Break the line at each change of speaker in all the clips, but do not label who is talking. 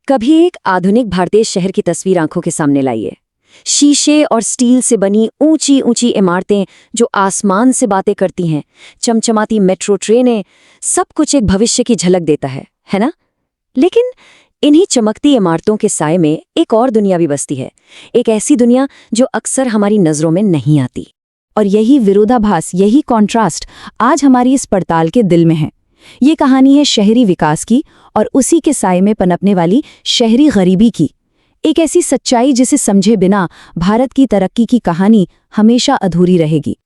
कभी एक आधुनिक भारतीय शहर की तस्वीर आंखों के सामने लाइए। शीशे और स्टील से बनी ऊंची ऊंची इमारतें जो आसमान से बातें करती हैं, चमचमाती मेट्रो ट्रेनें, सब कुछ एक भविष्य की झलक देता है ना? लेकिन इन्हीं चमकती इमारतों के साए में एक और दुनिया भी बसती है, एक ऐसी दुनिया जो अक्सर हमारी नजरों में नहीं आती।
और यही विरोधाभास, यही कॉन्ट्रास्ट आज हमारी इस पड़ताल के दिल में है। ये कहानी है शहरी विकास की और उसी के साए में पनपने वाली शहरी गरीबी की। एक ऐसी सच्चाई जिसे समझे बिना भारत की तरक्की की कहानी हमेशा अधूरी रहेगी।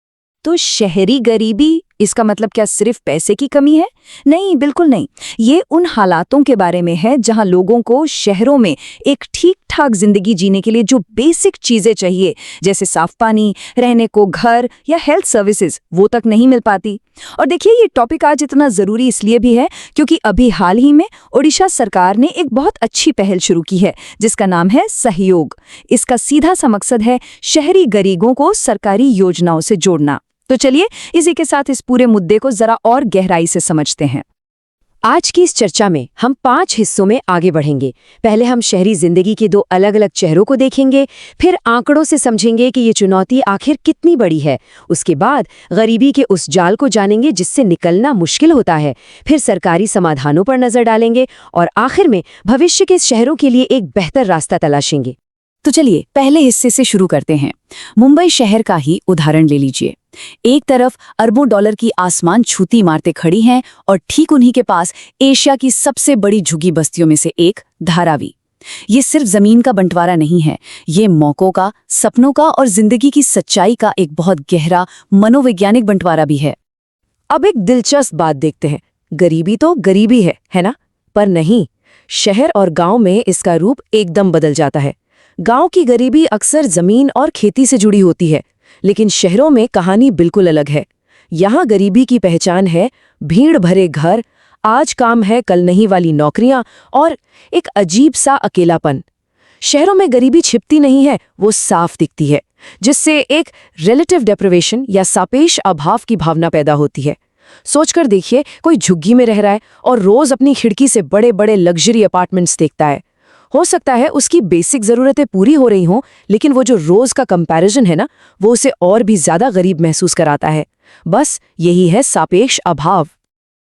तो शहरी गरीबी, इसका मतलब क्या सिर्फ पैसे की कमी है? नहीं, बिल्कुल नहीं। ये उन हालातों के बारे में है जहां लोगों को शहरों में एक ठीक ठाक जिंदगी जीने के लिए जो बेसिक चीजें चाहिए, जैसे साफ पानी, रहने को घर या हेल्थ सर्विसेज, वो तक नहीं मिल पाती। और देखिए, ये टॉपिक आज इतना जरूरी इसलिए भी है क्योंकि अभी हाल ही में ओडिशा सरकार ने एक बहुत अच्छी पहल शुरू की है जिसका नाम है सहयोग। इसका सीधा सा मकसद है शहरी गरीबों को सरकारी योजनाओं से जोड़ना। तो चलिए इसी के साथ इस पूरे मुद्दे को जरा और गहराई से समझते हैं।
आज की इस चर्चा में हम 5 हिस्सों में आगे बढ़ेंगे। पहले हम शहरी जिंदगी के 2 अलग-अलग चेहरों को देखेंगे, फिर आंकड़ों से समझेंगे कि ये चुनौती आखिर कितनी बड़ी है। उसके बाद गरीबी के उस जाल को जानेंगे जिससे निकलना मुश्किल होता है, फिर सरकारी समाधानों पर नजर डालेंगे और आखिर में भविष्य के शहरों के लिए एक बेहतर रास्ता तलाशेंगे।
तो चलिए पहले हिस्से से शुरू करते हैं। मुंबई शहर का ही उदाहरण ले लीजिए। एक तरफ अरबों डॉलर की आसमान छूती इमारतें खड़ी हैं और ठीक उन्हीं के पास एशिया की सबसे बड़ी झुग्गी बस्तियों में से एक धारावी। ये सिर्फ जमीन का बंटवारा नहीं है, ये मौकों का, सपनों का और जिंदगी की सच्चाई का एक बहुत गहरा मनोवैज्ञानिक बंटवारा भी है।
अब एक दिलचस्प बात देखते हैं। गरीबी तो गरीबी है ना? पर नहीं, शहर और गांव में इसका रूप एकदम बदल जाता है। गांव की गरीबी अक्सर जमीन और खेती से जुड़ी होती है, लेकिन शहरों में कहानी बिल्कुल अलग है। यहाँ गरीबी की पहचान है भीड़ भरे घर, आज काम है कल नहीं वाली नौकरियां और एक अजीब सा अकेलापन। शहरों में गरीबी छिपती नहीं है, वो साफ दिखती है, जिससे एक रिलेटिव डेप्रिवेशन या सापेक्ष अभाव की भावना पैदा होती है। सोचकर देखिए, कोई झुग्गी में रह रहा है और रोज अपनी खिड़की से बड़े बड़े लग्जरी अपार्टमेंट्स देखता है। हो सकता है उसकी बेसिक जरूरतें पूरी हो रही हों, लेकिन वो जो रोज का कंपैरिजन है ना, वो उसे और भी ज्यादा गरीब महसूस कराता है। बस यही है सापेक्ष अभाव।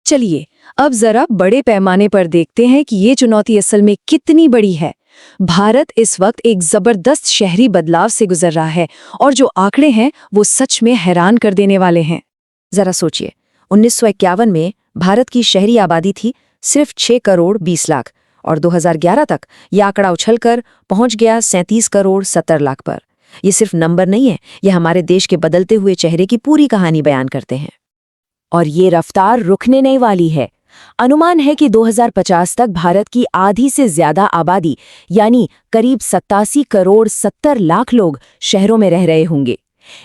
चलिए अब जरा बड़े पैमाने पर देखते हैं कि ये चुनौती असल में कितनी बड़ी है। भारत इस वक्त एक जबरदस्त शहरी बदलाव से गुजर रहा है और जो आंकड़े हैं वो सच में हैरान कर देने वाले हैं। जरा सोचिए, 1951 में भारत की शहरी आबादी थी सिर्फ 6 करोड़ 20 लाख और 2011 तक यह आंकड़ा उछलकर पहुंच गया 37 करोड़ 70 लाख पर। ये सिर्फ नंबर नहीं है, ये हमारे देश के बदलते हुए चेहरे की पूरी कहानी बयान करते हैं। और ये रफ्तार रुकने नहीं वाली है। अनुमान है कि 2050 तक भारत की आधी से ज्यादा आबादी यानी करीब 87 करोड़ 70 लाख लोग शहरों में रह रहे होंगे।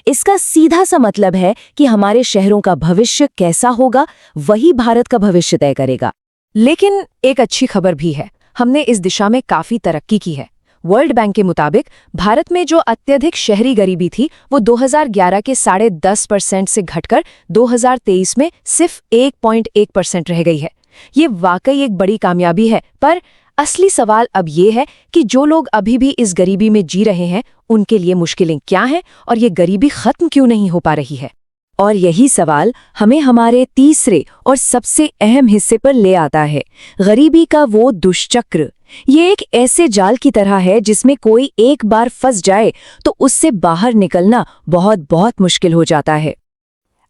इसका सीधा सा मतलब है कि हमारे शहरों का भविष्य कैसा होगा, वही भारत का भविष्य तय करेगा। लेकिन एक अच्छी खबर भी है, हमने इस दिशा में काफी तरक्की की है। वर्ल्ड बैंक के मुताबिक भारत में जो अत्यधिक शहरी गरीबी थी वो 2011 के 10.5% से घटकर 2023 में सिर्फ 1.1% रह गई है। ये वाकई एक बड़ी कामयाबी है, पर असली सवाल अब ये है कि जो लोग अभी भी इस गरीबी में जी रहे हैं उनके लिए मुश्किलें क्या हैं और ये गरीबी खत्म क्यों नहीं हो पा रही है। और यही सवाल हमें हमारे तीसरे और सबसे अहम हिस्से पर ले आता है, गरीबी का वो दुष्चक्र। ये एक ऐसे जाल की तरह है जिसमें कोई एक बार फंस जाए तो उससे बाहर निकलना बहुत बहुत मुश्किल हो जाता है।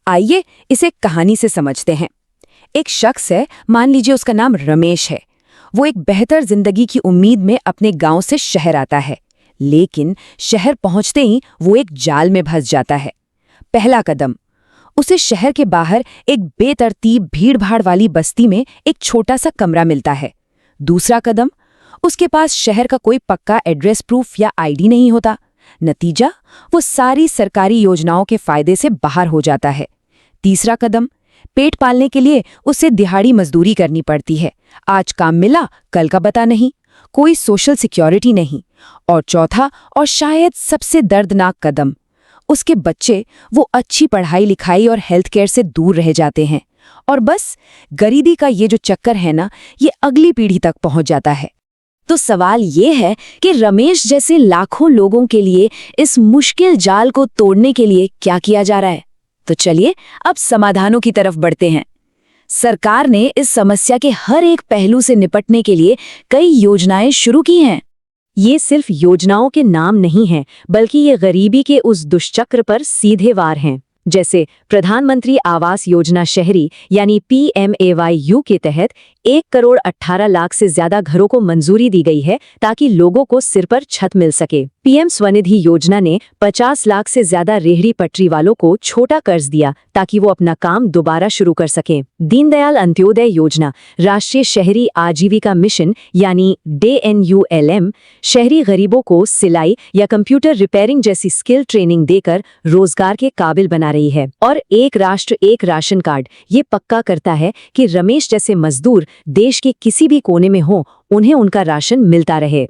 आइए इसे कहानी से समझते हैं। एक शख्स है, मान लीजिए उसका नाम रमेश है। वो एक बेहतर जिंदगी की उम्मीद में अपने गांव से शहर आता है, लेकिन शहर पहुंचते ही वो एक जाल में फंस जाता है। पहला कदम, उसे शहर के बाहर एक बेतरतीब भीड़भाड़ वाली बस्ती में एक छोटा सा कमरा मिलता है। दूसरा कदम, उसके पास शहर का कोई पक्का एड्रेस प्रूफ या आईडी नहीं होता। नतीजा, वो सारी सरकारी योजनाओं के फायदे से बाहर हो जाता है। तीसरा कदम, पेट पालने के लिए उसे दिहाड़ी मजदूरी करनी पड़ती है। आज काम मिला, कल का पता नहीं, कोई सोशल सिक्योरिटी नहीं। और चौथा और शायद सबसे दर्दनाक कदम, उसके बच्चे वो अच्छी पढ़ाई लिखाई और हेल्थ केयर से दूर रह जाते हैं और बस गरीबी का ये जो चक्कर है ना, ये अगली पीढ़ी तक पहुंच जाता है।
तो सवाल ये है कि रमेश जैसे लाखों लोगों के लिए इस मुश्किल जाल को तोड़ने के लिए क्या किया जा रहा है? तो चलिए अब समाधानों की तरफ बढ़ते हैं। सरकार ने इस समस्या के हर एक पहलू से निपटने के लिए कई योजनाएं शुरू की हैं।
ये सिर्फ योजनाओं के नाम नहीं हैं, बल्कि ये गरीबी के उस दुष्चक्र पर सीधे वार हैं। जैसे प्रधानमंत्री आवास योजना शहरी यानी PMAYU के तहत 1,18,00,000 से ज्यादा घरों को मंजूरी दी गई है ताकि लोगों को सिर पर छत मिल सके। PM स्वनिधि योजना ने 50 लाख से ज्यादा रेहड़ी पटरी वालों को छोटा कर्ज दिया ताकि वो अपना काम दोबारा शुरू कर सकें। दीनदयाल अंत्योदय योजना, राष्ट्रीय शहरी आजीविका मिशन यानी DNULM, शहरी गरीबों को सिलाई या कंप्यूटर रिपेयरिंग जैसी स्किल ट्रेनिंग देकर रोजगार के काबिल बना रही है। और एक राष्ट्र एक राशन कार्ड ये पक्का करता है कि रमेश जैसे मजदूर देश के किसी भी कोने में हो, उन्हें उनका राशन मिलता रहे।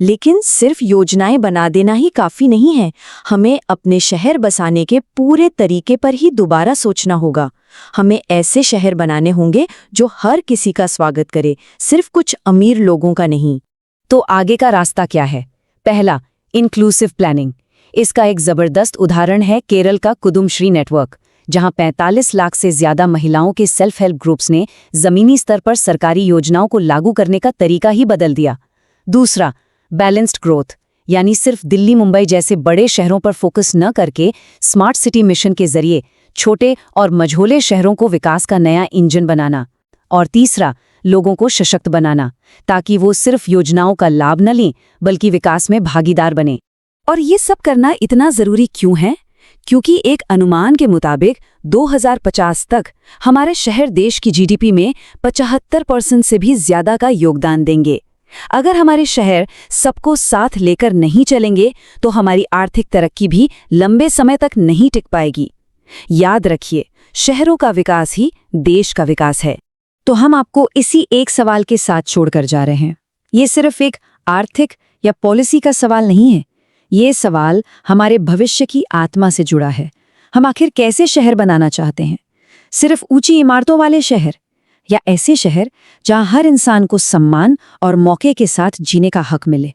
लेकिन सिर्फ योजनाएं बना देना ही काफी नहीं है। हमें अपने शहर बसाने के पूरे तरीके पर ही दोबारा सोचना होगा। हमें ऐसे शहर बनाने होंगे जो हर किसी का स्वागत करे, सिर्फ कुछ अमीर लोगों का नहीं।
तो आगे का रास्ता क्या है? पहला, इंक्लूसिव प्लानिंग। इसका एक जबरदस्त उदाहरण है केरल का कुदुमश्री नेटवर्क, जहां 45 लाख से ज्यादा महिलाओं के सेल्फ हेल्प ग्रुप्स ने जमीनी स्तर पर सरकारी योजनाओं को लागू करने का तरीका ही बदल दिया। दूसरा, बैलेंस्ड ग्रोथ, यानी सिर्फ दिल्ली मुंबई जैसे बड़े शहरों पर फोकस न करके स्मार्ट सिटी मिशन के जरिए छोटे और मझोले शहरों को विकास का नया इंजन बनाना। और तीसरा, लोगों को सशक्त बनाना, ताकि वो सिर्फ योजनाओं का लाभ न लें बल्कि विकास में भागीदार बने।
और ये सब करना इतना जरूरी क्यों है? क्योंकि एक अनुमान के मुताबिक 2050 तक हमारे शहर देश की GDP में 75% से भी ज्यादा का योगदान देंगे। अगर हमारे शहर सबको साथ लेकर नहीं चलेंगे तो हमारी आर्थिक तरक्की भी लंबे समय तक नहीं टिक पाएगी। याद रखिए, शहरों का विकास ही देश का विकास है।
तो हम आपको इसी एक सवाल के साथ छोड़कर जा रहे हैं। ये सिर्फ एक आर्थिक या पॉलिसी का सवाल नहीं है, ये सवाल हमारे भविष्य की आत्मा से जुड़ा है। हम आखिर कैसे शहर बनाना चाहते हैं? सिर्फ ऊंची इमारतों वाले शहर, या ऐसे शहर जहां हर इंसान को सम्मान और मौके के साथ जीने का हक मिले?